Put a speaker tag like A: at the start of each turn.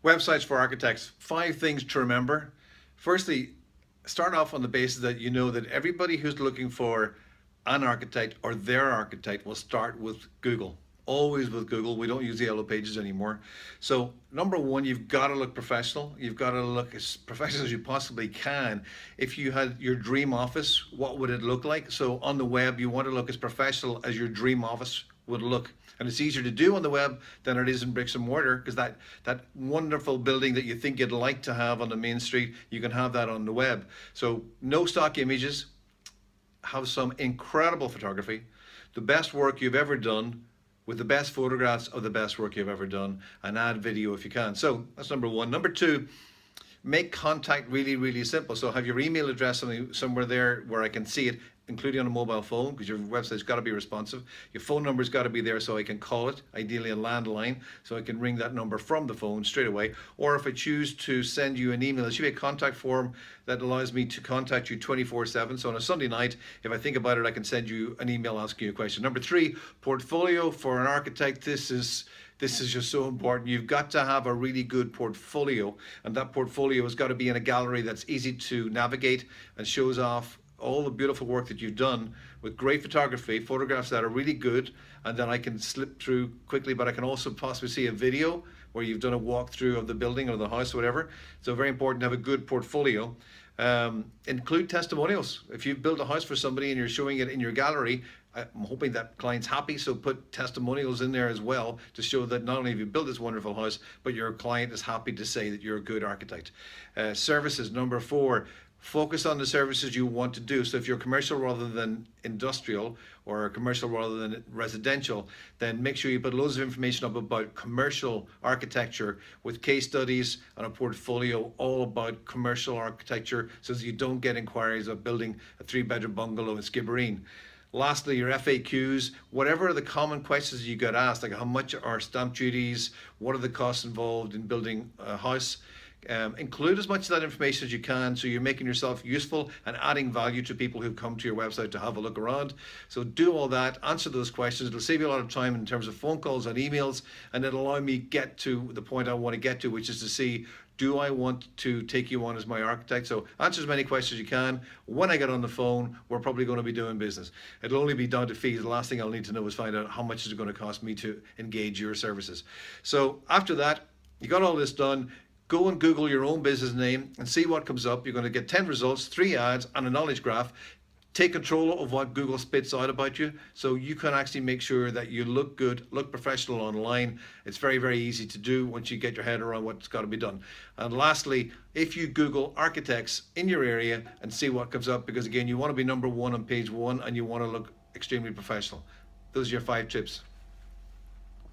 A: Websites for architects. 5 things to remember. Firstly, start off on the basis that you know that everybody who's looking for an architect or their architect will start with Google. Always with Google. We don't use the yellow pages anymore. So, number one, you've got to look professional. You've got to look as professional as you possibly can. If you had your dream office, what would it look like? So, on the web, you want to look as professional as your dream office would look. And it's easier to do on the web than it is in bricks and mortar, because that wonderful building that you think you'd like to have on the main street, you can have that on the web. So no stock images, have some incredible photography, the best work you've ever done, with the best photographs of the best work you've ever done, and add video if you can. So that's number one. Number two, make contact really, really simple. So have your email address somewhere there where I can see it, including on a mobile phone, because your website's got to be responsive. Your phone number's got to be there so I can call it, ideally a landline, so I can ring that number from the phone straight away. Or if I choose to send you an email, there should be a contact form that allows me to contact you 24/7. So on a Sunday night, if I think about it, I can send you an email asking you a question. Number three, portfolio for an architect. This is just so important. You've got to have a really good portfolio, and that portfolio has got to be in a gallery that's easy to navigate and shows off all the beautiful work that you've done with great photography, photographs that are really good, and then I can slip through quickly, but I can also possibly see a video where you've done a walkthrough of the building or the house or whatever. So very important to have a good portfolio. Include testimonials. If you've built a house for somebody and you're showing it in your gallery, I'm hoping that client's happy, so put testimonials in there as well to show that not only have you built this wonderful house, but your client is happy to say that you're a good architect. Services, number four, focus on the services you want to do. So if you're commercial rather than industrial, or commercial rather than residential, then make sure you put loads of information up about commercial architecture with case studies and a portfolio all about commercial architecture, so that you don't get inquiries of building a 3-bedroom bungalow in Skibbereen. Lastly, your FAQs, whatever are the common questions you get asked, like how much are stamp duties, what are the costs involved in building a house, include as much of that information as you can, so you're making yourself useful and adding value to people who come to your website to have a look around. So do all that, answer those questions. It'll save you a lot of time in terms of phone calls and emails, and it'll allow me get to the point I want to get to, which is to see, do I want to take you on as my architect? So answer as many questions as you can. When I get on the phone, we're probably going to be doing business. It'll only be down to fees. The last thing I'll need to know is find out how much is it going to cost me to engage your services. So after that, you got all this done. Go and Google your own business name and see what comes up. You're going to get 10 results, 3 ads, and a knowledge graph. Take control of what Google spits out about you, so you can actually make sure that you look good, look professional online. It's very, very easy to do once you get your head around what's got to be done. And lastly, if you Google architects in your area and see what comes up, because again, you want to be number one on page one and you want to look extremely professional. Those are your 5 tips.